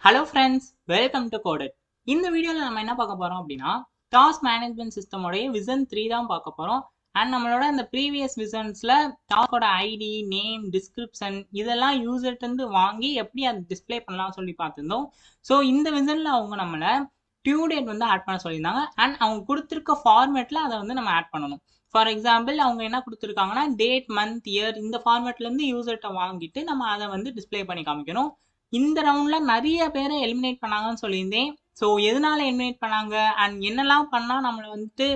Hello friends, welcome to coded. இந்த வீடியோவில் நம்ம என்ன பார்க்க போகிறோம் அப்படின்னா, டாஸ்க் மேனேஜ்மெண்ட் சிஸ்டமோடைய விசன் 3 தான் பார்க்க போகிறோம். அண்ட் நம்மளோட அந்த ப்ரீவியஸ் விசன்ஸில் டாஸ்கோட ஐடி, நேம், டிஸ்கிரிப்ஷன் இதெல்லாம் யூசர்ட்டேருந்து வாங்கி எப்படி அதை டிஸ்பிளே பண்ணலாம்னு சொல்லி பார்த்துருந்தோம். ஸோ இந்த விசனில் அவங்க நம்மளை டியூ டேட் வந்து ஆட் பண்ண சொல்லியிருந்தாங்க. அண்ட் அவங்க கொடுத்துருக்க ஃபார்மேட்டில் அதை வந்து நம்ம ஆட் பண்ணணும். ஃபார் எக்ஸாம்பிள் அவங்க என்ன கொடுத்துருக்காங்கன்னா, டேட், மந்த், இயர் இந்த ஃபார்மேட்லேருந்து யூசர்கிட்ட வாங்கிட்டு நம்ம அதை வந்து டிஸ்பிளே பண்ணி காமிக்கணும். இந்த ரவுண்ட்ல நிறைய பேரை எலிமினேட் பண்ணாங்கன்னு சொல்லியிருந்தேன். ஸோ எதனால எலிமினேட் பண்ணாங்க அண்ட் என்னெல்லாம் பண்ணால் நம்மளை வந்துட்டு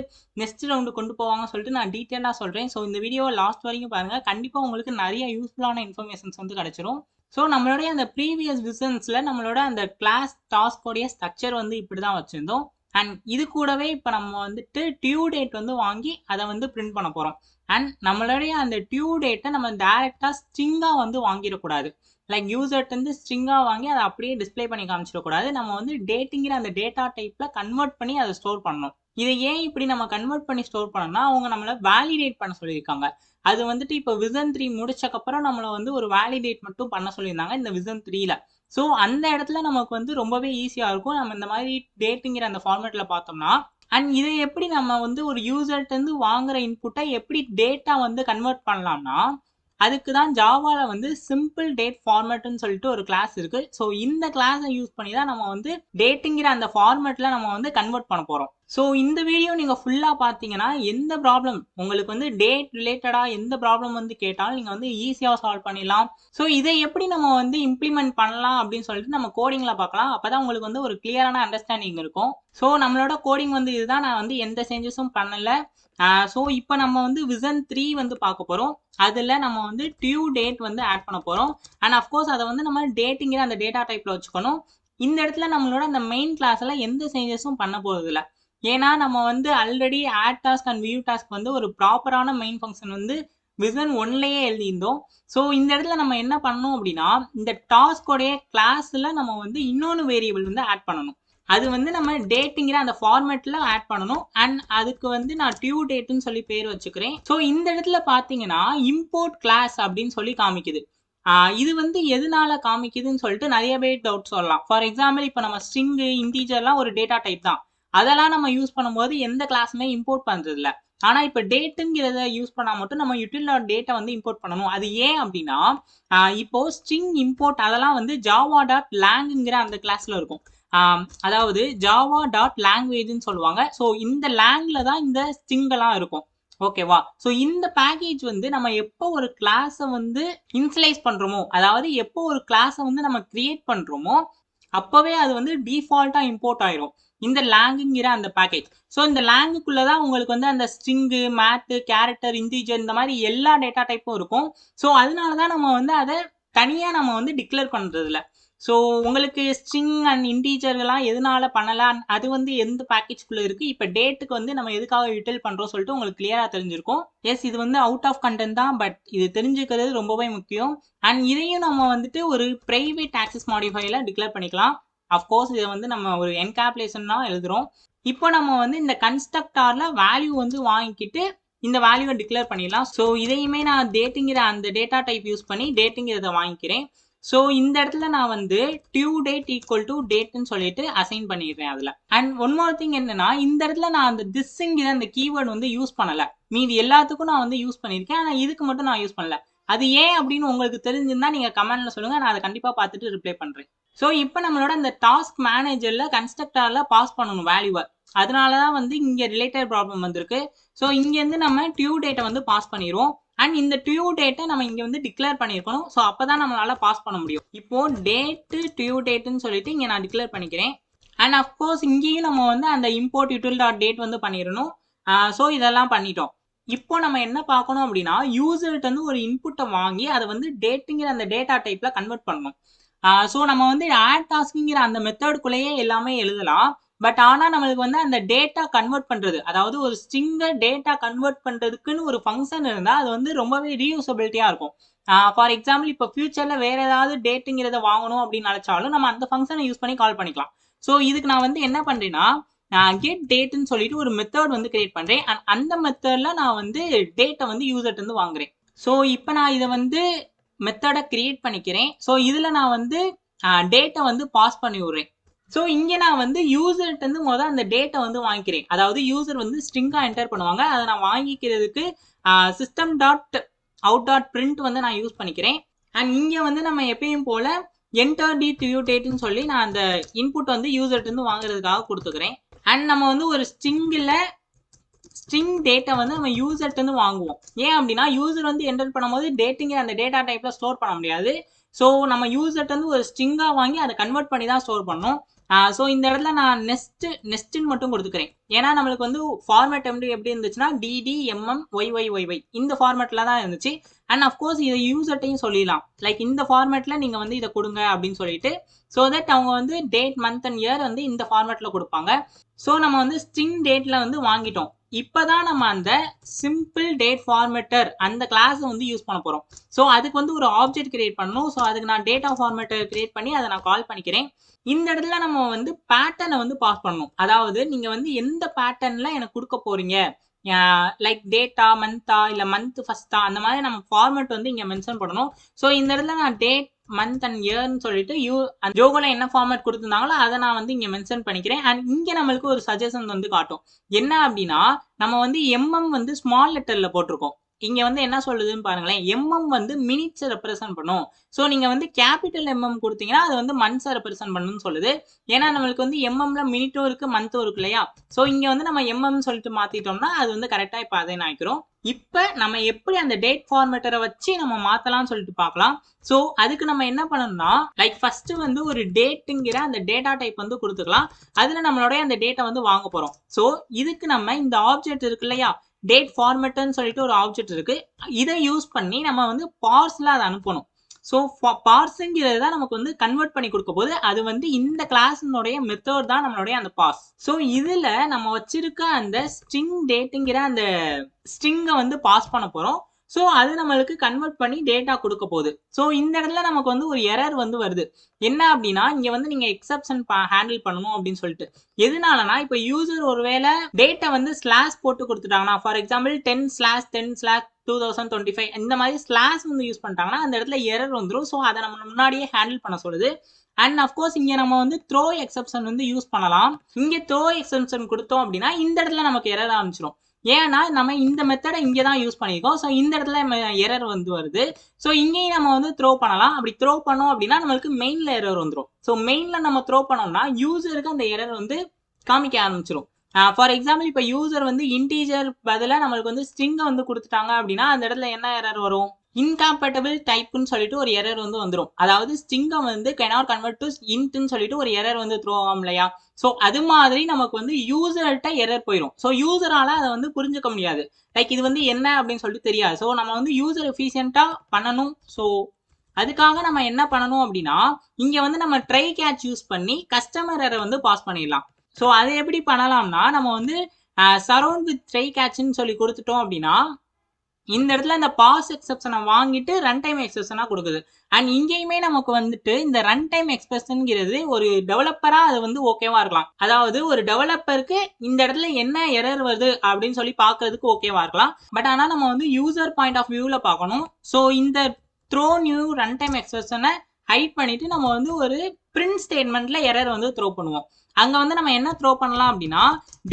நெக்ஸ்ட் ரவுண்டு கொண்டு போவாங்கன்னு சொல்லிட்டு நான் டீட்டெயிலாக சொல்கிறேன். ஸோ இந்த வீடியோவை லாஸ்ட் வரைக்கும் பாருங்கள். கண்டிப்பாக உங்களுக்கு நிறைய யூஸ்ஃபுல்லான இன்ஃபர்மேஷன்ஸ் வந்து கிடச்சிரும். ஸோ நம்மளுடைய அந்த ப்ரீவியஸ் விசன்ஸில் நம்மளோட அந்த கிளாஸ் டாஸ்கோடைய ஸ்ட்ரக்சர் வந்து இப்படி தான் வச்சுருந்தோம். அண்ட் இது கூடவே இப்போ நம்ம வந்துட்டு டியூ டேட் வந்து வாங்கி அதை வந்து பிரிண்ட் பண்ண போகிறோம். அண்ட் நம்மளுடைய அந்த டியூ டேட்டை நம்ம டைரெக்டாக ஸ்ட்ரிங்காக வந்து வாங்கிடக்கூடாது. லைக் யூசர்ட்டேருந்து ஸ்ட்ரிங்காக வாங்கி அதை அப்படியே டிஸ்பிளே பண்ணி காமிச்சிடக்கூடாது. நம்ம வந்து டேட்டுங்கிற அந்த டேட்டா டைப்பில் கன்வெர்ட் பண்ணி அதை ஸ்டோர் பண்ணணும். இதை ஏன் இப்படி நம்ம கன்வெர்ட் பண்ணி ஸ்டோர் பண்ணோம்னா, அவங்க நம்மளை வேலிடேட் பண்ண சொல்லியிருக்காங்க. அது வந்துட்டு இப்போ விசன் 3 முடிச்சக்கப்புறம் நம்மளை வந்து ஒரு வேலிடேட் மட்டும் பண்ண சொல்லியிருந்தாங்க இந்த விசன் 3ல. ஸோ அந்த இடத்துல நமக்கு வந்து ரொம்பவே ஈஸியாக இருக்கும். நம்ம இந்த மாதிரி டேட்டுங்கிற அந்த ஃபார்மேட்டில் பார்த்தோம்னா, அண்ட் இதை எப்படி நம்ம வந்து ஒரு யூசர்ட்டேருந்து வாங்குற இன்புட்டை எப்படி டேட்டா வந்து கன்வெர்ட் பண்ணலாம்னா, அதுக்கு தான் ஜாவால வந்து சிம்பிள் டேட் ஃபார்மேட்னு சொல்லிட்டு ஒரு கிளாஸ் இருக்கு. ஸோ இந்த கிளாஸை யூஸ் பண்ணி தான் நம்ம வந்து டேட்டுங்கிற அந்த ஃபார்மேட்ல நம்ம வந்து கன்வெர்ட் பண்ண போறோம். ஸோ இந்த வீடியோ நீங்க ஃபுல்லா பார்த்தீங்கன்னா எந்த ப்ராப்ளம் உங்களுக்கு வந்து டேட் ரிலேட்டடா எந்த ப்ராப்ளம் வந்து கேட்டாலும் நீங்க வந்து ஈஸியாக சால்வ் பண்ணிடலாம். ஸோ இதை எப்படி நம்ம வந்து இம்ப்ளிமெண்ட் பண்ணலாம் அப்படின்னு சொல்லிட்டு நம்ம கோடிங்ல பார்க்கலாம். அப்பதான் உங்களுக்கு வந்து ஒரு கிளியரான அண்டர்ஸ்டாண்டிங் இருக்கும். ஸோ நம்மளோட கோடிங் வந்து இதுதான். நான் வந்து எந்த சேஞ்சஸும் பண்ணல. ஸோ இப்போ நம்ம வந்து விசன் 3 வந்து பார்க்க போகிறோம். அதில் நம்ம வந்து டியூ டேட் வந்து ஆட் பண்ண போகிறோம். அண்ட் அஃப்கோர்ஸ் அதை வந்து நம்ம டேட்டுங்கிற அந்த டேட்டா டைப்பில் வச்சுக்கணும். இந்த இடத்துல நம்மளோட அந்த மெயின் கிளாஸில் எந்த சேஞ்சஸும் பண்ண போகிறதில்ல. ஏன்னா நம்ம வந்து already add task and view task வந்து ஒரு ப்ராப்பரான மெயின் ஃபங்க்ஷன் வந்து விசன் 1லேயே எழுதியிருந்தோம். ஸோ இந்த இடத்துல நம்ம என்ன பண்ணணும் அப்படின்னா, இந்த டாஸ்கோடைய கிளாஸில் நம்ம வந்து இன்னொன்று வேரியபிள் வந்து ஆட் பண்ணணும். அது வந்து நம்ம டேட்டுங்கிற அந்த ஃபார்மேட்டில் ஆட் பண்ணணும். அண்ட் அதுக்கு வந்து நான் டியூ டேட்டுன்னு சொல்லி பேர் வச்சுக்கிறேன். ஸோ இந்த இடத்துல பார்த்தீங்கன்னா இம்போர்ட் கிளாஸ் அப்படின்னு சொல்லி காமிக்குது. இது வந்து எதனால காமிக்குதுன்னு சொல்லிட்டு நிறைய பேர் டவுட் சொல்லலாம். ஃபார் எக்ஸாம்பிள் இப்போ நம்ம ஸ்ட்ரிங்கு, இன்டீஜர்லாம் ஒரு டேட்டா டைப் தான். அதெல்லாம் நம்ம யூஸ் பண்ணும்போது எந்த கிளாஸுமே இம்போர்ட் பண்ணுறது இல்லை. ஆனால் இப்போ டேட்டுங்கிறத யூஸ் பண்ணால் மட்டும் நம்ம யூட்டில் டேட்டா வந்து இம்போர்ட் பண்ணணும். அது ஏன் அப்படின்னா, இப்போ ஸ்ட்ரிங் இம்போர்ட் அதெல்லாம் வந்து ஜாவா டாட் லாங்குங்கிற அந்த கிளாஸில் இருக்கும். அதாவது ஜாவா டாட் லாங்குவேஜ்னு சொல்லுவாங்க. ஸோ இந்த லாங்கில் தான் இந்த ஸ்ட்ரிங்கெல்லாம் இருக்கும். ஓகேவா? ஸோ இந்த பேக்கேஜ் வந்து நம்ம எப்போ ஒரு கிளாஸை வந்து இன்சலைஸ் பண்ணுறோமோ, அதாவது எப்போ ஒரு கிளாஸை வந்து நம்ம கிரியேட் பண்ணுறோமோ அப்போவே அது வந்து டிஃபால்ட்டாக இம்போர்ட் ஆயிரும் இந்த லாங்குங்கிற அந்த பேக்கேஜ். ஸோ இந்த லாங்குக்குள்ளே தான் உங்களுக்கு வந்து அந்த ஸ்ட்ரிங்கு, மேத்து, கேரக்டர், இன்டீஜர் இந்த மாதிரி எல்லா டேட்டா டைப்பும் இருக்கும். ஸோ அதனால தான் நம்ம வந்து அதை தனியாக நம்ம வந்து டிக்ளேர் பண்ணுறதில்ல. ஸோ உங்களுக்கு ஸ்ட்ரிங் அண்ட் இன்டீஜர்லாம் எதனால பண்ணலாம், அது வந்து எந்த பேக்கேஜ்குள்ளே இருக்குது, இப்போ டேட்டுக்கு வந்து நம்ம எதுக்காக யூட்டில் பண்ணுறோம் சொல்லிட்டு உங்களுக்கு கிளியராக தெரிஞ்சிருக்கும். எஸ், இது வந்து அவுட் ஆஃப் கண்டென்ட் தான், பட் இது தெரிஞ்சுக்கிறது ரொம்பவே முக்கியம். அண்ட் இதையும் நம்ம வந்துட்டு ஒரு ப்ரைவேட் ஆக்சஸ் மாடிஃபைல டிக்ளேர் பண்ணிக்கலாம். அஃப்கோர்ஸ் இதை வந்து நம்ம ஒரு என்கேப்லேஷன் தான் எழுதுகிறோம். இப்போ நம்ம வந்து இந்த கன்ஸ்ட்ரக்டாரில் வேல்யூ வந்து வாங்கிக்கிட்டு இந்த வேல்யூவை டிக்ளேர் பண்ணிடலாம். ஸோ இதையுமே நான் டேட்டுங்கிற அந்த டேட்டா டைப் யூஸ் பண்ணி டேட்டுங்கிறத வாங்கிக்கிறேன். ஸோ இந்த இடத்துல நான் வந்து டியூ டேட் ஈக்குவல் டு டேட்னு சொல்லிட்டு அசைன் பண்ணிடுறேன் அதில். அண்ட் ஒன் மோர் திங் என்னன்னா, இந்த இடத்துல நான் அந்த திஸ்ங்கிற அந்த கீவேர்டு வந்து யூஸ் பண்ணலை. மீதி எல்லாத்துக்கும் நான் வந்து யூஸ் பண்ணியிருக்கேன். ஆனால் இதுக்கு மட்டும் நான் யூஸ் பண்ணல. அது ஏன் அப்படின்னு உங்களுக்கு தெரிஞ்சிருந்தா நீங்கள் கமெண்ட்ல சொல்லுங்கள். நான் அதை கண்டிப்பாக பார்த்துட்டு ரிப்ளை பண்ணுறேன். ஸோ இப்போ நம்மளோட அந்த டாஸ்க் மேனேஜரில் கன்ஸ்ட்ரக்டரில் பாஸ் பண்ணணும் வேல்யூவை. அதனால தான் வந்து இங்கே ரிலேட்டட் ப்ராப்ளம் வந்திருக்கு. ஸோ இங்கேருந்து நம்ம டியூ டேட்டை வந்து பாஸ் பண்ணிடுவோம். அண்ட் இந்த டியூ டேட்டை நம்ம இங்கே வந்து டிக்ளேர் பண்ணியிருக்கணும். ஸோ அப்போ தான் நம்மளால பாஸ் பண்ண முடியும். இப்போ டேட்டு டியூ டேட்டுன்னு சொல்லிட்டு இங்கே நான் டிக்ளேர் பண்ணிக்கிறேன். அண்ட் அஃப்கோர்ஸ் இங்கேயும் நம்ம வந்து அந்த இம்போர்ட் யூட்டில் டாட் டேட் வந்து பண்ணிடணும். ஸோ இதெல்லாம் பண்ணிட்டோம். இப்போ நம்ம என்ன பார்க்கணும் அப்படின்னா, யூசர்கிட்ட வந்து ஒரு இன்புட்டை வாங்கி அதை வந்து டேட்டுங்கிற அந்த டேட்டா டைப்பில் கன்வெர்ட் பண்ணணும். ஸோ நம்ம வந்து ஆட் டாஸ்க்குங்கிற அந்த மெத்தடுக்குள்ளேயே எல்லாமே எழுதலாம். பட் ஆனால் நம்மளுக்கு வந்து அந்த டேட்டா கன்வெர்ட் பண்ணுறது, அதாவது ஒரு ஸ்ட்ரிங்கை டேட்டா கன்வெர்ட் பண்ணுறதுக்குன்னு ஒரு ஃபங்க்ஷன் இருந்தால் அது வந்து ரொம்பவே ரீயூசபிலிட்டியாக இருக்கும். ஃபார் எக்ஸாம்பிள் இப்போ ஃபியூச்சரில் வேறு ஏதாவது டேட்டுங்கிறத வாங்கணும் அப்படின்னு நினச்சாலும் நம்ம அந்த ஃபங்க்ஷனை யூஸ் பண்ணி கால் பண்ணிக்கலாம். ஸோ இதுக்கு நான் வந்து என்ன பண்ணுறேன்னா, கெட் டேட்டுன்னு சொல்லிட்டு ஒரு மெத்தட் வந்து கிரியேட் பண்ணுறேன். அண்ட் அந்த மெத்தடில் நான் வந்து டேட்டை வந்து யூசர்ட்டு வாங்குறேன். ஸோ இப்போ நான் இதை வந்து மெத்தடை கிரியேட் பண்ணிக்கிறேன். ஸோ இதில் நான் வந்து டேட்டை வந்து பாஸ் பண்ணி விடுறேன். ஸோ இங்கே நான் வந்து யூசர்கிட்ட இருந்து முதல் அந்த டேட்டை வந்து வாங்கிக்கிறேன். அதாவது யூசர் வந்து ஸ்ட்ரிங்காக என்டர் பண்ணுவாங்க. அதை நான் வாங்கிக்கிறதுக்கு system dot out dot print வந்து நான் யூஸ் பண்ணிக்கிறேன். அண்ட் இங்கே வந்து நம்ம எப்பயும் போல என்டர் டி டியூ டேட்னு சொல்லி நான் அந்த இன்புட் வந்து யூசர்கிட்ட இருந்து வாங்குறதுக்காக கொடுத்துக்கிறேன். அண்ட் நம்ம வந்து ஒரு ஸ்ட்ரிங் டேட்டா வந்து நம்ம யூசர்கிட்ட இருந்து வாங்குவோம். ஏன் அப்படின்னா யூசர் வந்து என்டர் பண்ணும்போது டேட்டுங்கிற அந்த டேட்டா டைப்ல ஸ்டோர் பண்ண முடியாது. ஸோ நம்ம யூசர்கிட்ட இருந்து ஒரு ஸ்ட்ரிங்காக வாங்கி அதை கன்வெர்ட் பண்ணி தான் ஸ்டோர் பண்ணணும். ஸோ இந்த இடத்துல நான் நெஸ்ட்னு மட்டும் கொடுத்துக்கிறேன். ஏன்னா நம்மளுக்கு வந்து ஃபார்மேட் எப்படி இருந்துச்சுன்னா டிடி எம்எம் ஒய் இந்த ஃபார்மேட்டில் தான் இருந்துச்சு. அண்ட் அஃப்கோர்ஸ் இதை யூசர்ட்டையும் சொல்லிடலாம், லைக் இந்த ஃபார்மேட்டில் நீங்கள் வந்து இதை கொடுங்க அப்படின்னு சொல்லிட்டு. ஸோ தட் அவங்க வந்து டேட் மந்த் அண்ட் இயர் வந்து இந்த ஃபார்மேட்டில் கொடுப்பாங்க. ஸோ நம்ம வந்து ஸ்ட்ரிங் டேட்டில் வந்து வாங்கிட்டோம். இப்போதான் நம்ம அந்த சிம்பிள் டேட் ஃபார்மேட்டர் அந்த கிளாஸை வந்து யூஸ் பண்ண போகிறோம். ஸோ அதுக்கு வந்து ஒரு ஆப்ஜெக்ட் கிரியேட் பண்ணணும். ஸோ அதுக்கு நான் டேட்டா ஃபார்மேட்டர் கிரியேட் பண்ணி அதை நான் கால் பண்ணிக்கிறேன். இந்த இடத்துல நம்ம வந்து பேட்டர்னை வந்து பாஸ் பண்ணணும். அதாவது நீங்கள் வந்து எந்த பேட்டர்னில் எனக்கு கொடுக்க போகிறீங்க, லைக் டேட்டா மந்த்தா இல்லை மந்த் ஃபஸ்ட்டா, அந்த மாதிரி நம்ம ஃபார்மேட் வந்து இங்கே மென்ஷன் பண்ணணும். ஸோ இந்த இடத்துல நான் டேட் மந்த் அண்ட் இயர்னு சொல்லிட்டு ஜோகோல என்ன ஃபார்மேட் கொடுத்துருந்தாங்களோ அதை நான் வந்து இங்கே மென்ஷன் பண்ணிக்கிறேன். அண்ட் இங்கே நம்மளுக்கு ஒரு சஜஷன் வந்து காட்டும். என்ன அப்படின்னா நம்ம வந்து எம்எம் வந்து ஸ்மால் லெட்டரில் போட்டிருக்கோம். இங்கே வந்து என்ன சொல்லுதுன்னு பாருங்களேன், எம்எம் வந்து மினிட்ஸை ரெப்ரசென்ட் பண்ணும். ஸோ நீங்கள் வந்து கேபிட்டல் எம்எம் கொடுத்தீங்கன்னா அது வந்து மந்த்ஸை ரெப்ரசென்ட் பண்ணணும்னு சொல்லுது. ஏன்னா நம்மளுக்கு வந்து எம்எம்ல மினிட்டும் இருக்கு மந்த்தும் இருக்கு இல்லையா. ஸோ இங்கே வந்து நம்ம எம்எம் சொல்லிட்டு மாற்றிட்டோம்னா அது வந்து கரெக்டாக இப்போ அதை ஆகிக்கிறோம். இப்போ நம்ம எப்படி அந்த டேட் ஃபார்மேட்டரை வச்சு நம்ம மாற்றலாம்னு சொல்லிட்டு பார்க்கலாம். ஸோ அதுக்கு நம்ம என்ன பண்ணணும்னா, லைக் ஃபர்ஸ்ட் வந்து ஒரு டேட்டுங்கிற அந்த டேட்டா டைப் வந்து கொடுத்துக்கலாம். அதில் நம்மளுடைய அந்த டேட்டா வந்து வாங்க போகிறோம். ஸோ இதுக்கு நம்ம இந்த ஆப்ஜெக்ட் இருக்கு இல்லையா, டேட் ஃபார்மேட்னு சொல்லிட்டு ஒரு ஆப்ஜெக்ட் இருக்கு. இதை யூஸ் பண்ணி நம்ம வந்து பார்ஸ்ல அதை அனுப்பணும். ஸோ பார்ஸுங்கிறது தான் நமக்கு வந்து கன்வெர்ட் பண்ணி கொடுக்க போது. அது வந்து இந்த கிளாஸினுடைய மெத்தட் தான் நம்மளுடைய அந்த பார்ஸ். ஸோ இதில் நம்ம வச்சிருக்க அந்த ஸ்ட்ரிங் டேட்டுங்கிற அந்த ஸ்ட்ரிங்கை வந்து பாஸ் பண்ண போகிறோம். ஸோ அது நம்மளுக்கு கன்வெர்ட் பண்ணி டேட்டா கொடுக்க போகுது. ஸோ இந்த இடத்துல நமக்கு வந்து ஒரு எரர் வந்து வருது. என்ன அப்படின்னா இங்கே வந்து நீங்கள் எக்ஸப்ஷன் ஹேண்டில் பண்ணணும் அப்படின்னு சொல்லிட்டு. எதனாலனா இப்போ யூசர் ஒருவேளை டேட்டா வந்து ஸ்லாஷ் போட்டு கொடுத்துட்டாங்கன்னா, ஃபார் எக்ஸாம்பிள் 10/10/2025 இந்த மாதிரி ஸ்லாஷ் வந்து யூஸ் பண்ணிட்டாங்கன்னா அந்த இடத்துல எரர் வந்துடும். ஸோ அதை நம்ம முன்னாடியே ஹேண்டில் பண்ண சொல்லுது. அண்ட் அஃப்கோர்ஸ் இங்கே நம்ம வந்து த்ரோ எக்ஸப்ஷன் வந்து யூஸ் பண்ணலாம். இங்கே த்ரோ எக்ஸப்ஷன் கொடுத்தோம் அப்படின்னா இந்த இடத்துல நமக்கு எரர் ஆரம்பிச்சிடும். ஏன்னா நம்ம இந்த மெத்தடை இங்கே தான் யூஸ் பண்ணியிருக்கோம். ஸோ இந்த இடத்துல எரர் வந்து வருது. ஸோ இங்கேயும் நம்ம வந்து த்ரோ பண்ணலாம். அப்படி த்ரோ பண்ணோம் அப்படின்னா நம்மளுக்கு மெயினில் எரர் வந்துடும். ஸோ மெயினில் நம்ம த்ரோ பண்ணோம்னா யூசருக்கு அந்த எரர் வந்து காமிக்க ஆரம்பிச்சிடும். ஃபார் எக்ஸாம்பிள் இப்போ யூசர் வந்து இன்டீஜர் பதிலாக நம்மளுக்கு வந்து ஸ்ட்ரிங்கை வந்து கொடுத்துட்டாங்க அப்படின்னா அந்த இடத்துல என்ன எரர் வரும், இன்காம்பேட்டபிள் டைப்னு சொல்லிட்டு ஒரு எரர் வந்து வந்துடும். அதாவது ஸ்ட்ரிங்கை வந்து cannot convert to intன்னு சொல்லிட்டு ஒரு எரர் வந்து த்ரோ ஆகும் இல்லையா. ஸோ அது மாதிரி நமக்கு வந்து யூசர்கிட்ட எரர் போயிடும். ஸோ யூசரால் அதை வந்து புரிஞ்சுக்க முடியாது, லைக் இது வந்து என்ன அப்படின்னு சொல்லிட்டு தெரியாது. ஸோ நம்ம வந்து யூசர் எஃபிஷியண்டாக பண்ணணும். ஸோ அதுக்காக நம்ம என்ன பண்ணணும் அப்படின்னா இங்கே வந்து நம்ம ட்ரை கேட்ச் யூஸ் பண்ணி கஸ்டமர் எரரை வந்து பாஸ் பண்ணிடலாம். ஸோ அதை எப்படி பண்ணலாம்னா நம்ம வந்து சரௌண்ட் வித் ட்ரை கேட்ச்னு சொல்லி கொடுத்துட்டோம் அப்படின்னா இந்த இடத்துல இந்த பாஸ் எக்ஸப்ஷனை வாங்கிட்டு ரன் டைம் எக்ஸப்ஷனாக கொடுக்குது. அண்ட் இங்கேயுமே நமக்கு வந்துட்டு இந்த ரன் டைம் எக்ஸ்பிரஷன்ங்கிறது ஒரு டெவலப்பராக அது வந்து ஓகேவா இருக்கலாம். அதாவது ஒரு டெவலப்பருக்கு இந்த இடத்துல என்ன எரர் வருது அப்படின்னு சொல்லி பார்க்கறதுக்கு ஓகேவா இருக்கலாம். பட் ஆனால் நம்ம வந்து யூசர் பாயிண்ட் ஆஃப் வியூவில் பார்க்கணும். ஸோ இந்த த்ரோ நியூ ரன் டைம் எக்ஸ்பிரஷனை ஹைட் பண்ணிட்டு நம்ம வந்து ஒரு பிரிண்ட் ஸ்டேட்மெண்ட்ல எரர் வந்து த்ரோ பண்ணுவோம். அங்க வந்து நம்ம என்ன த்ரோ பண்ணலாம் அப்படின்னா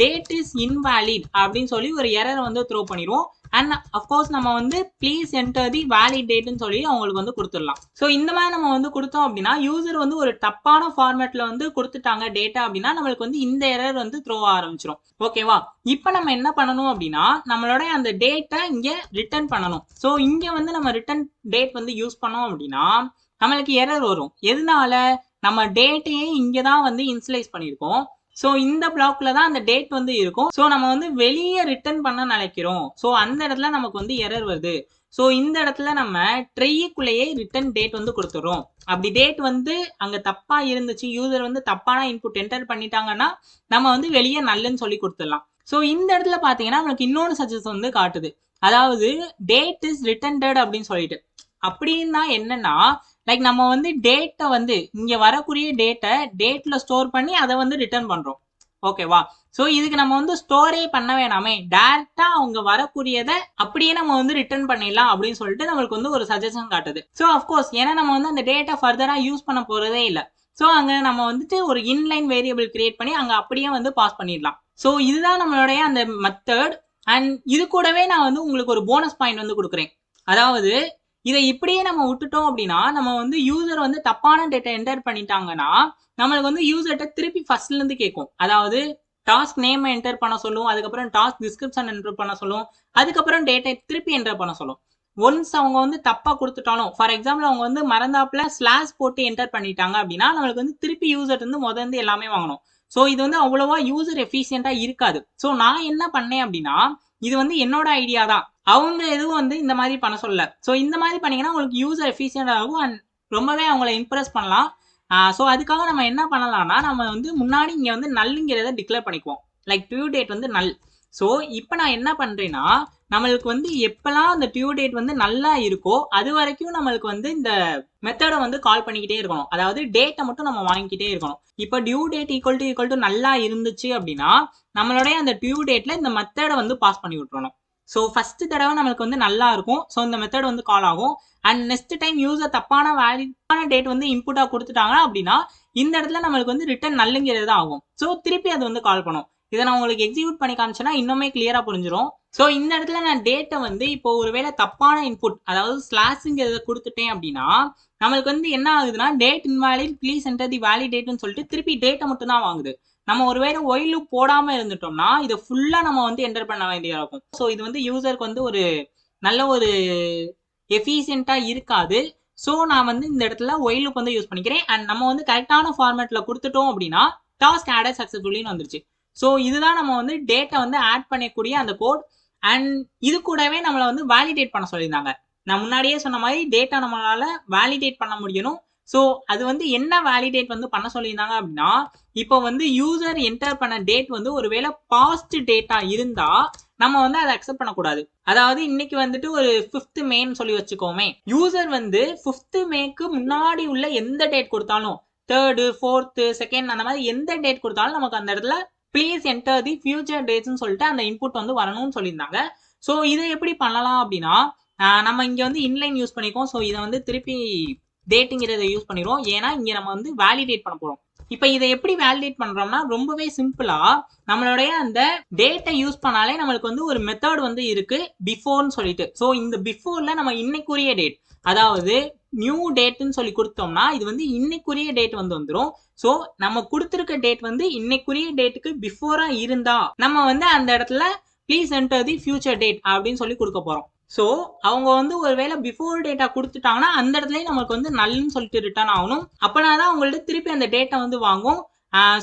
டேட் இஸ் இன்வேலிட் அப்படின்னு சொல்லி ஒரு எரர் வந்து த்ரோ பண்ணிடுவோம். அண்ட் அஃப்கோர்ஸ் நம்ம வந்து ப்ளீஸ் என்டர் தி வேலிட் டேட்னு சொல்லி அவங்களுக்கு வந்து கொடுத்துடலாம். ஸோ இந்த மாதிரி நம்ம வந்து கொடுத்தோம் அப்படின்னா யூசர் வந்து ஒரு தப்பான ஃபார்மேட்ல வந்து கொடுத்துட்டாங்க டேட்டா அப்படின்னா நம்மளுக்கு வந்து இந்த எரர் வந்து த்ரோ ஆரம்பிச்சிடும். ஓகேவா, இப்போ நம்ம என்ன பண்ணணும் அப்படின்னா நம்மளோட அந்த டேட்டை இங்கே ரிட்டர்ன் பண்ணணும். ஸோ இங்கே வந்து நம்ம ரிட்டர்ன் டேட் வந்து யூஸ் பண்ணோம் அப்படின்னா நம்மளுக்கு எரர் வரும். எதனால, நம்ம டேட்டையே இங்கே தான் வந்து இன்சலைஸ் பண்ணியிருக்கோம். ஸோ இந்த பிளாக்ல தான் அந்த டேட் வந்து இருக்கும். ஸோ நம்ம வந்து வெளியே ரிட்டர்ன் பண்ண நினைக்கிறோம். ஸோ அந்த இடத்துல நமக்கு வந்து எரர் வருது. ஸோ இந்த இடத்துல நம்ம ட்ரைக்குள்ளேயே ரிட்டர்ன் டேட் வந்து கொடுத்துறோம். அப்படி டேட் வந்து அங்கே தப்பா இருந்துச்சு, யூசர் வந்து தப்பான இன்புட் என்டர் பண்ணிட்டாங்கன்னா நம்ம வந்து வெளியே நல்லன்னு சொல்லி கொடுத்துடலாம். ஸோ இந்த இடத்துல பார்த்தீங்கன்னா நமக்கு இன்னொன்று சஜஷன் வந்து காட்டுது. அதாவது டேட் இஸ் ரிட்டர்ன்டட் அப்படின்னு சொல்லிட்டு. அப்படின்னா என்னன்னா லைக் நம்ம வந்து டேட்டை வந்து இங்கே வரக்கூடிய டேட்டை டேட்டில் ஸ்டோர் பண்ணி அதை வந்து ரிட்டர்ன் பண்ணுறோம். ஓகேவா? ஸோ இதுக்கு நம்ம வந்து ஸ்டோரே பண்ண வேணாமே, டேரக்டா அவங்க வரக்கூடியதை அப்படியே நம்ம வந்து ரிட்டர்ன் பண்ணிடலாம் அப்படின்னு சொல்லிட்டு நம்மளுக்கு வந்து ஒரு சஜஷன் காட்டுது. ஸோ அஃப்கோர்ஸ் ஏன்னா நம்ம வந்து அந்த டேட்டா ஃபர்தரா யூஸ் பண்ண போறதே இல்லை. ஸோ அங்க நம்ம வந்துட்டு ஒரு இன்லைன் வேரியபிள் கிரியேட் பண்ணி அங்க அப்படியே வந்து பாஸ் பண்ணிடலாம். ஸோ இதுதான் நம்மளுடைய அந்த மெத்தட். அண்ட் இது கூடவே நான் வந்து உங்களுக்கு ஒரு போனஸ் பாயிண்ட் வந்து கொடுக்குறேன். அதாவது இதை இப்படியே நம்ம விட்டுட்டோம் அப்படின்னா நம்ம வந்து யூசர் வந்து தப்பான டேட்டா என்டர் பண்ணிட்டாங்கன்னா நம்மளுக்கு வந்து யூசர்கிட்ட திருப்பி ஃபர்ஸ்ட்ல இருந்து கேட்கும். அதாவது டாஸ்க் நேம் என்டர் பண்ண சொல்லும், அதுக்கப்புறம் டாஸ்க் டிஸ்கிரிப்ஷன் என்டர் பண்ண சொல்லும், அதுக்கப்புறம் டேட்டா திருப்பி என்டர் பண்ண சொல்லும். ஒன்ஸ் அவங்க வந்து தப்பா கொடுத்துட்டாலும், ஃபார் எக்ஸாம்பிள் அவங்க வந்து மறந்தாப்புல ஸ்லாஷ் போட்டு என்டர் பண்ணிட்டாங்க அப்படின்னா நம்மளுக்கு வந்து திருப்பி யூசர் இருந்து முதல்ல எல்லாமே வாங்கணும். ஸோ இது வந்து அவ்வளவா யூசர் எஃபிஷியண்டா இருக்காது. ஸோ நான் என்ன பண்ணேன் அப்படின்னா இது வந்து என்னோட ஐடியா தான், அவங்க எதுவும் வந்து இந்த மாதிரி பண்ண சொல்லல. ஸோ இந்த மாதிரி பண்ணீங்கன்னா உங்களுக்கு யூசர் எஃபிஷியன்ட் ஆகும் அண்ட் ரொம்பவே அவங்கள இம்ப்ரெஸ் பண்ணலாம். ஸோ அதுக்காக நம்ம என்ன பண்ணலாம்னா நம்ம வந்து முன்னாடி இங்கே வந்து நல்லுங்கிறத டிக்ளேர் பண்ணிக்குவோம். லைக் டியூ டேட் வந்து நல். ஸோ இப்போ நான் என்ன பண்ணுறேன்னா நம்மளுக்கு வந்து எப்பெல்லாம் அந்த டியூ டேட் வந்து நல்லா இருக்கோ அது வரைக்கும் நம்மளுக்கு வந்து இந்த மெத்தடை வந்து கால் பண்ணிக்கிட்டே இருக்கணும். அதாவது டேட்டை மட்டும் நம்ம வாங்கிக்கிட்டே இருக்கணும். இப்போ டியூ டேட் ஈக்குவல் டு நல்லா இருந்துச்சு அப்படின்னா நம்மளுடைய அந்த டியூ டேட்ல இந்த மெத்தடை வந்து பாஸ் பண்ணி விட்டுறணும். ஸோ ஃபர்ஸ்ட் தடவை நம்மளுக்கு வந்து நல்லா இருக்கும். ஸோ இந்த மெத்தட் வந்து கால் ஆகும். அண்ட் நெக்ஸ்ட் டைம் யூசர் தப்பான வேலிடான டேட் வந்து இன்புட்டா கொடுத்துட்டாங்க அப்படின்னா இந்த இடத்துல நம்மளுக்கு வந்து ரிட்டர்ன் நல்லுங்கிறது தான் ஆகும். ஸோ திருப்பி அது வந்து கால் பண்ணும். இதை நான் உங்களுக்கு எக்ஸிக்யூட் பண்ணி காமிச்சேன்னா இன்னுமே கிளியரா புரிஞ்சிடும். ஸோ இந்த இடத்துல நான் டேட்டை வந்து இப்போ ஒருவேளை தப்பான இன்புட் அதாவது ஸ்லாஷுங்கிறத கொடுத்துட்டேன் அப்படின்னா நம்மளுக்கு வந்து என்ன ஆகுதுன்னா date invalid please enter the வேலிடேட்னு சொல்லிட்டு திருப்பி டேட்டை மட்டும் தான் வாங்குது. நம்ம ஒருவேளை ஒயில் லூப் போடாம இருந்துட்டோம்னா இதை ஃபுல்லா நம்ம வந்து என்டர் பண்ண வேண்டியதா இருக்கும். ஸோ இது வந்து யூசருக்கு வந்து ஒரு நல்ல ஒரு எஃபிஷியண்டா இருக்காது. ஸோ நான் வந்து இந்த இடத்துல ஒயில் லூப் வந்து யூஸ் பண்ணிக்கிறேன். அண்ட் நம்ம வந்து கரெக்டான ஃபார்மேட்ல கொடுத்துட்டோம் அப்படின்னா டாஸ்க் ஆடட் சக்சஸ்ஃபுல்லின்னு வந்துருச்சு. ஸோ இதுதான் நம்ம வந்து டேட்டா வந்து ஆட் பண்ணக்கூடிய அந்த கோட். அண்ட் இது கூடவே நம்மளை வந்து வேலிடேட் பண்ண சொல்லியிருந்தாங்க. நான் முன்னாடியே சொன்ன மாதிரி டேட்டா நம்மளால வேலிடேட் பண்ண முடியணும். ஸோ அது வந்து என்ன வேலிடேட் வந்து பண்ண சொல்லியிருந்தாங்க அப்படின்னா இப்போ வந்து யூசர் என்டர் பண்ண டேட் வந்து ஒருவேளை பாஸ்ட் டேட்டா இருந்தா நம்ம வந்து அதை அக்செப்ட் பண்ணக்கூடாது. அதாவது இன்னைக்கு வந்துட்டு ஒரு 5th மேன்னு சொல்லி வச்சுக்கோமே, யூசர் வந்து 5th மேக்கு முன்னாடி உள்ள எந்த டேட் கொடுத்தாலும் 3rd 4th 2nd அந்த மாதிரி எந்த டேட் கொடுத்தாலும் நமக்கு அந்த இடத்துல ப்ளீஸ் என்டர் தி ஃபியூச்சர் டேட்ஸ்னு சொல்லிட்டு அந்த இன்புட் வந்து வரணும்னு சொல்லியிருந்தாங்க. ஸோ இதை எப்படி பண்ணலாம் அப்படின்னா நம்ம இங்கே வந்து இன்லைன் யூஸ் பண்ணிக்கோம். ஸோ இதை வந்து திருப்பி டேட்டுங்கிறத யூஸ் பண்ணிடுவோம். ஏன்னா இங்கே நம்ம வந்து வேலிடேட் பண்ண போகிறோம். இப்போ இதை எப்படி வேலிடேட் பண்ணுறோம்னா ரொம்பவே சிம்பிளாக நம்மளுடைய அந்த டேட்டை யூஸ் பண்ணாலே நம்மளுக்கு வந்து ஒரு மெத்தட் வந்து இருக்கு பிஃபோர்னு சொல்லிட்டு. ஸோ இந்த பிஃபோர்ல நம்ம இன்னைக்குரிய டேட் அதாவது நியூ டேட்னு சொல்லி கொடுத்தோம்னா இது வந்து இன்னைக்குரிய டேட் வந்து வந்துடும். ஸோ நம்ம கொடுத்துருக்க டேட் வந்து இன்னைக்குரிய டேட்டுக்கு பிஃபோரா இருந்தா நம்ம வந்து அந்த இடத்துல please enter the future date அப்படின்னு சொல்லி கொடுக்க போறோம். ஸோ அவங்க வந்து ஒருவேளை பிஃபோர் டேட்டா கொடுத்துட்டாங்கன்னா அந்த இடத்துலயே நமக்கு வந்து நல்லுன்னு சொல்லிட்டு ரிட்டர்ன் ஆகணும். அப்பனா தான் அவங்கள்ட்ட திருப்பி அந்த டேட்டா வந்து வாங்கும்.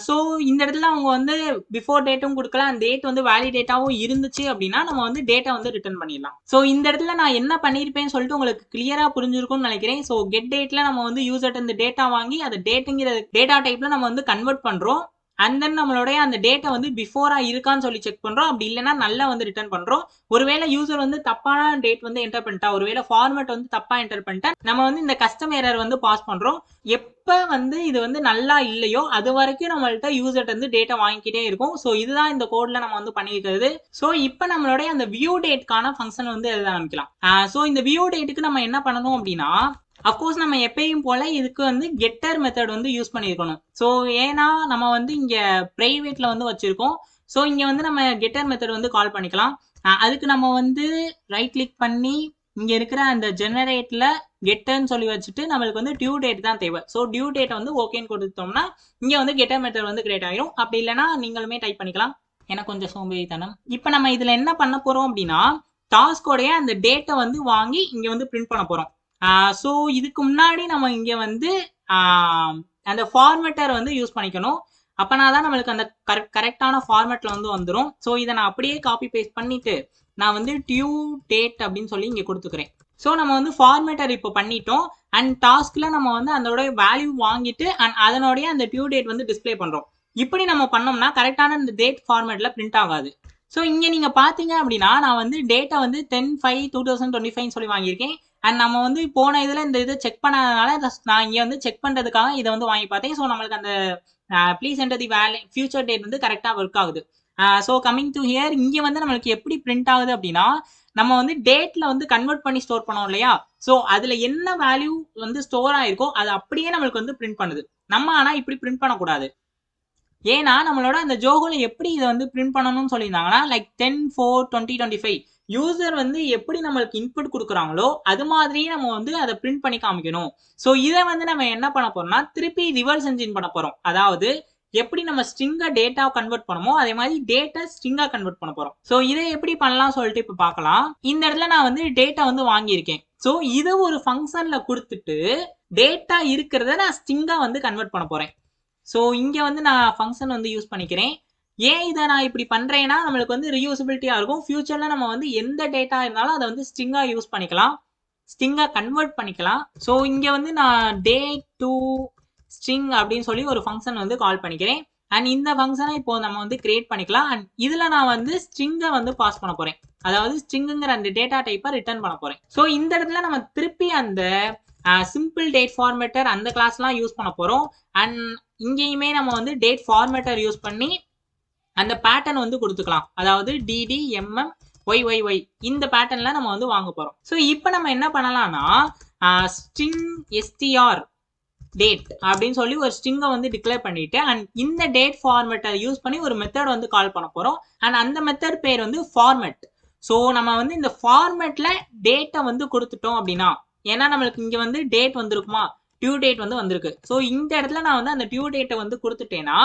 ஸோ இந்த இடத்துல அவங்க வந்து பிஃபோர் டேட்டும் கொடுக்கல, அந்த டேட் வந்து வேலிடேட்டாவும் இருந்துச்சு அப்படின்னா நம்ம வந்து டேட்டா வந்து ரிட்டர்ன் பண்ணிடலாம். ஸோ இந்த இடத்துல நான் என்ன பண்ணியிருப்பேன்னு சொல்லிட்டு உங்களுக்கு கிளியரா புரிஞ்சிருக்கும்னு நினைக்கிறேன். ஸோ கெட் டேட்ல நம்ம வந்து யூசர்ட்ட இந்த டேட்டா வாங்கி அதை டேட்டுங்கிற டேட்டா டைப்ல நம்ம வந்து கன்வெர்ட் பண்றோம். அண்ட் தென் நம்மளுடைய அந்த டேட்டா வந்து பிஃபோரா இருக்கான்னு சொல்லி செக் பண்றோம். அப்படி இல்லைன்னா நல்லா வந்து ரிட்டர்ன் பண்றோம். ஒருவேளை யூசர் வந்து தப்பான டேட் வந்து என்டர் பண்ணிட்டா, ஒருவேளை ஃபார்மேட் வந்து தப்பா என்டர் பண்ணிட்டா நம்ம வந்து இந்த கஸ்டம் எரர் வந்து பாஸ் பண்றோம். எப்ப வந்து இது வந்து நல்லா இல்லையோ அது வரைக்கும் நம்மள்ட்ட யூசர்ட்ட வந்து டேட்டா வாங்கிக்கிட்டே இருக்கும். ஸோ இதுதான் இந்த கோட்ல நம்ம வந்து பண்ணிக்கிறது. ஸோ இப்போ நம்மளுடைய அந்த வியூ டேட்கான ஃபங்க்ஷன் வந்து எழுத ஆரம்பிக்கலாம். ஸோ இந்த வியூ டேட்டுக்கு நம்ம என்ன பண்ணணும் அப்படின்னா அஃப்கோர்ஸ் நம்ம எப்பயும் போல இதுக்கு வந்து கெட்டர் மெத்தட் வந்து யூஸ் பண்ணியிருக்கணும். ஸோ ஏன்னா நம்ம வந்து இங்கே ப்ரைவேட்ல வந்து வச்சிருக்கோம். ஸோ இங்கே வந்து நம்ம கெட்டர் மெத்தட் வந்து கால் பண்ணிக்கலாம். அதுக்கு நம்ம வந்து ரைட் கிளிக் பண்ணி இங்கே இருக்கிற அந்த ஜெனரேட்ல கெட்டர்னு சொல்லி வச்சுட்டு நம்மளுக்கு வந்து டியூ டேட் தான் தேவை. ஸோ டியூ டேட்டை வந்து ஓகேன்னு கொடுத்தோம்னா இங்கே வந்து கெட்டர் மெத்தட் வந்து கிரியேட் ஆகிரும். அப்படி இல்லைன்னா நீங்களுமே டைப் பண்ணிக்கலாம். எனக்கு கொஞ்சம் சோம்பேறித்தனம். இப்போ நம்ம இதில் என்ன பண்ண போகிறோம் அப்படின்னா டாஸ்கோடைய அந்த டேட்டை வந்து வாங்கி இங்கே வந்து பிரிண்ட் பண்ண போகிறோம். ஸோ இதுக்கு முன்னாடி நம்ம இங்கே வந்து அந்த ஃபார்மேட்டர் வந்து யூஸ் பண்ணிக்கணும். அப்போனா தான் நம்மளுக்கு அந்த கரெக்டான ஃபார்மேட்டில் வந்து வந்துடும். ஸோ இதை நான் அப்படியே காப்பி பேஸ்ட் பண்ணிவிட்டு நான் வந்து டியூ டேட் அப்படின்னு சொல்லி இங்கே கொடுத்துக்கிறேன். ஸோ நம்ம வந்து ஃபார்மேட்டர் இப்போ பண்ணிட்டோம். அண்ட் டாஸ்கில் நம்ம வந்து அதோடைய வேல்யூ வாங்கிட்டு அண்ட் அதனுடைய அந்த டியூ டேட் வந்து டிஸ்பிளே பண்ணுறோம். இப்படி நம்ம பண்ணோம்னா கரெக்டான இந்த டேட் ஃபார்மேட்டில் பிரிண்ட் ஆகாது. ஸோ இங்கே நீங்கள் பார்த்தீங்க அப்படின்னா நான் வந்து டேட்டா வந்து 10/5/2025 சொல்லி வாங்கியிருக்கேன். அண்ட் நம்ம வந்து போன இதில் இந்த இதை செக் பண்ணாதனால நான் இங்கே வந்து செக் பண்ணுறதுக்காக இதை வந்து வாங்கி பார்த்தேன். ஸோ நம்மளுக்கு அந்த please enter the future date வந்து கரெக்டாக ஒர்க் ஆகுது. ஸோ கமிங் டு ஹியர், இங்கே வந்து நம்மளுக்கு எப்படி பிரிண்ட் ஆகுது அப்படின்னா, நம்ம வந்து டேட்டில் வந்து கன்வெர்ட் பண்ணி ஸ்டோர் பண்ணோம் இல்லையா, ஸோ அதில் என்ன வேல்யூ வந்து ஸ்டோர் ஆகிருக்கோ அது அப்படியே நம்மளுக்கு வந்து பிரிண்ட் பண்ணுது. நம்ம ஆனால் இப்படி பிரிண்ட் பண்ணக்கூடாது. ஏன்னா நம்மளோட அந்த ஜோகோல எப்படி இதை வந்து பிரிண்ட் பண்ணணும்னு சொல்லியிருந்தாங்கன்னா, லைக் 10/4/2025 யூசர் வந்து எப்படி நம்மளுக்கு இன்புட் கொடுக்குறாங்களோ அது மாதிரியே நம்ம வந்து அதை பிரிண்ட் பண்ணி காமிக்கணும். ஸோ இதை வந்து நம்ம என்ன பண்ண போறோம்னா, திருப்பி ரிவர்ஸ் என்ஜின் பண்ண போறோம். அதாவது எப்படி நம்ம ஸ்ட்ரிங்கை டேட்டா கன்வெர்ட் பண்ணுமோ அதே மாதிரி டேட்டா ஸ்ட்ரிங்கா கன்வெர்ட் பண்ண போறோம். ஸோ இதை எப்படி பண்ணலாம் சொல்லிட்டு இப்போ பார்க்கலாம். இந்த இடத்துல நான் வந்து டேட்டா வந்து வாங்கியிருக்கேன். ஸோ இதை ஒரு ஃபங்க்ஷன்ல கொடுத்துட்டு டேட்டா இருக்கிறத நான் ஸ்ட்ரிங்கா வந்து கன்வெர்ட் பண்ண போறேன். ஸோ இங்கே வந்து நான் ஃபங்க்ஷன் வந்து யூஸ் பண்ணிக்கிறேன். ஏன் இதை நான் இப்படி பண்ணுறேன்னா, நம்மளுக்கு வந்து ரியூசபிலிட்டியாக இருக்கும். ஃபியூச்சரில் நம்ம வந்து எந்த டேட்டா இருந்தாலும் அதை வந்து ஸ்ட்ரிங்காக யூஸ் பண்ணிக்கலாம், ஸ்ட்ரிங்காக கன்வெர்ட் பண்ணிக்கலாம். ஸோ இங்கே வந்து நான் டே டு ஸ்ட்ரிங் அப்படின்னு சொல்லி ஒரு ஃபங்க்ஷன் வந்து கால் பண்ணிக்கிறேன். அண்ட் இந்த ஃபங்க்ஷனை இப்போ நம்ம வந்து கிரியேட் பண்ணிக்கலாம். அண்ட் இதில் நான் வந்து ஸ்ட்ரிங்கை வந்து பாஸ் பண்ண போகிறேன். அதாவது ஸ்ட்ரிங்குங்கிற அந்த டேட்டா டைப்பை ரிட்டர்ன் பண்ண போகிறேன். ஸோ இந்த இடத்துல நம்ம திருப்பி அந்த சிம்பிள் டேட் ஃபார்மேட்டர் அந்த கிளாஸ்லாம் யூஸ் பண்ண போகிறோம். அண்ட் இங்கேயுமே நம்ம வந்து டேட் ஃபார்மேட்டர் யூஸ் பண்ணி அந்த பேட்டர்ன் வந்து கொடுத்துக்கலாம். அதாவது DDMMYYY இந்த பேட்டர்ன்ல நம்ம வந்து வாங்க போகிறோம். ஸோ இப்போ நம்ம என்ன பண்ணலாம்னா, ஸ்ட்ரிங் str டேட் அப்படின்னு சொல்லி ஒரு ஸ்ட்ரிங்கை வந்து டிக்ளேர் பண்ணிட்டு அண்ட் இந்த டேட் ஃபார்மேட்டர் யூஸ் பண்ணி ஒரு மெத்தட் வந்து கால் பண்ண போகிறோம். அண்ட் அந்த மெத்தட் பேர் வந்து ஃபார்மேட். ஸோ நம்ம வந்து இந்த ஃபார்மேட்ல டேட்டை வந்து கொடுத்துட்டோம் அப்படின்னா, ஏன்னா நம்மளுக்கு இங்கே வந்து டேட் வந்துருக்குமா, டியூ டேட் வந்து வந்திருக்கு. ஸோ இந்த இடத்துல நான் வந்து அந்த டியூ டேட்டை வந்து கொடுத்துட்டேன்னா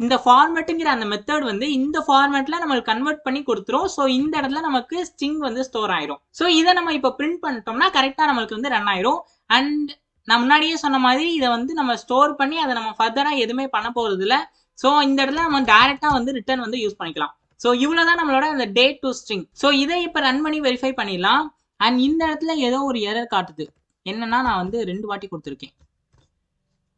இந்த ஃபார்மேட்டுங்கிற அந்த மெத்தட் வந்து இந்த ஃபார்மேட்ல நம்மளுக்கு கன்வெர்ட் பண்ணி கொடுத்துரும். ஸோ இந்த இடத்துல நமக்கு ஸ்ட்ரிங் வந்து ஸ்டோர் ஆயிரும். ஸோ இதை நம்ம இப்போ பிரிண்ட் பண்ணிட்டோம்னா கரெக்டாக நம்மளுக்கு வந்து ரன் ஆயிரும். அண்ட் நான் முன்னாடியே சொன்ன மாதிரி இதை வந்து நம்ம ஸ்டோர் பண்ணி அதை நம்ம ஃபர்தராக எதுவுமே பண்ண போகிறது இல்லை. ஸோ இந்த இடத்துல நம்ம டேரெக்டாக வந்து ரிட்டர்ன் வந்து யூஸ் பண்ணிக்கலாம். ஸோ இவ்வளோ தான் நம்மளோட அந்த டேட் டு ஸ்ட்ரிங். ஸோ இதை இப்போ ரன் பண்ணி வெரிஃபை பண்ணிடலாம். அண்ட் இந்த இடத்துல ஏதோ ஒரு எரர் காட்டுது. என்னன்னா நான் வந்து 2 வாட்டி கொடுத்துருக்கேன்.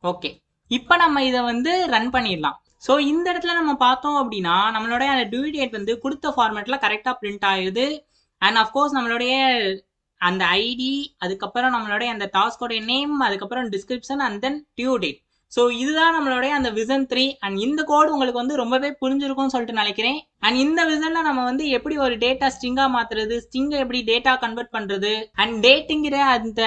ஓகே, இப்போ நம்ம இதை வந்து ரன் பண்ணிடலாம். ஸோ இந்த இடத்துல நம்ம பார்த்தோம் அப்படின்னா நம்மளுடைய அந்த டியூ டேட் வந்து கொடுத்த ஃபார்மேட்ல கரெக்டாக பிரிண்ட் ஆகுது. அண்ட் அஃப்கோர்ஸ் நம்மளுடைய அந்த ஐடி, அதுக்கப்புறம் நம்மளுடைய அந்த டாஸ்கோடைய நேம், அதுக்கப்புறம் description and then due date. So இதுதான் நம்மளுடைய அந்த விசன் 3. அண்ட் இந்த கோடு உங்களுக்கு வந்து ரொம்பவே புரிஞ்சிருக்கும்னு சொல்லிட்டு நினைக்கிறேன். அண்ட் இந்த விசன்ல நம்ம வந்து எப்படி ஒரு டேட்டா ஸ்ட்ரிங்கா மாத்துறது, ஸ்ட்ரிங்கை எப்படி டேட்டா கன்வெர்ட் பண்றது, அண்ட் டேட்டுங்கிற அந்த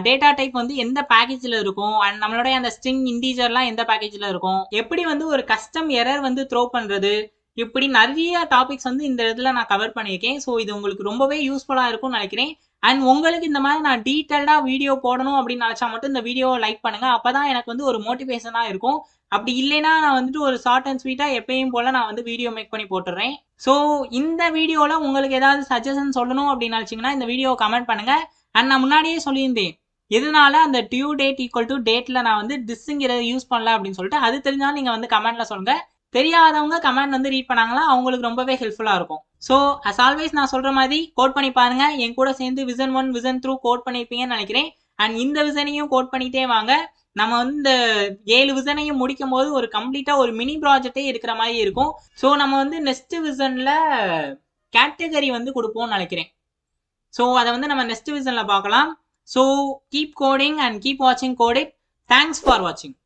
டேட்டா டைப் வந்து எந்த பேக்கேஜில் இருக்கும், அண்ட் நம்மளுடைய அந்த ஸ்ட்ரிங் இன்டீஜர்லாம் எந்த பேக்கேஜில் இருக்கும், எப்படி வந்து ஒரு கஸ்டம் எரர் வந்து த்ரோ பண்ணுறது, இப்படி நிறைய டாபிக்ஸ் வந்து இந்த இடத்துல நான் கவர் பண்ணியிருக்கேன். ஸோ இது உங்களுக்கு ரொம்பவே யூஸ்ஃபுல்லாக இருக்கும்னு நினைக்கிறேன். அண்ட் உங்களுக்கு இந்த மாதிரி நான் டீட்டெயில்டாக வீடியோ போடணும் அப்படின்னு நினச்சா மட்டும் இந்த வீடியோவை லைக் பண்ணுங்கள். அப்போ தான் எனக்கு வந்து ஒரு மோட்டிவேஷனாக இருக்கும். அப்படி இல்லைன்னா நான் வந்துட்டு ஒரு ஷார்ட் அண்ட் ஸ்வீட்டாக எப்பயும் போல் நான் வந்து வீடியோ மேக் பண்ணி போட்டுடுறேன். ஸோ இந்த வீடியோவில் உங்களுக்கு ஏதாவது சஜஷன் சொல்லணும் அப்படின்னு நினச்சிங்கன்னா இந்த வீடியோவை கமெண்ட் பண்ணுங்கள். அண்ட் நான் முன்னாடியே சொல்லியிருந்தேன் எதனால அந்த டியூ டேட் ஈக்குவல் டு டேட்டில் நான் வந்து டிஸ்ஸுங்கிறத யூஸ் பண்ணல அப்படின்னு சொல்லிட்டு. அது தெரிஞ்சாலும் நீங்கள் வந்து கமெண்ட்டில் சொல்லுங்கள். தெரியாதவங்க கமெண்ட் வந்து ரீட் பண்ணாங்களா அவங்களுக்கு ரொம்பவே ஹெல்ப்ஃபுல்லாக இருக்கும். ஸோ அஸ் ஆல்வேஸ் நான் சொல்கிற மாதிரி கோட் பண்ணி பாருங்க. என் கூட சேர்ந்து விசன் 1 விசன் 2 கோட் பண்ணியிருப்பீங்கன்னு நினைக்கிறேன். அண்ட் இந்த விசனையும் கோட் பண்ணிட்டே வாங்க. நம்ம வந்து இந்த 7 விசனையும் முடிக்கும் போது ஒரு கம்ப்ளீட்டாக ஒரு மினி ப்ராஜெக்டே இருக்கிற மாதிரி இருக்கும். ஸோ நம்ம வந்து நெக்ஸ்ட் விசனில் கேட்டகரி வந்து கொடுப்போம்னு நினைக்கிறேன். ஸோ அதை வந்து நம்ம நெக்ஸ்ட் விசனில் பார்க்கலாம். So keep coding and keep வாட்சிங் கோட் இட். தேங்க்ஸ் ஃபார் வாட்சிங்.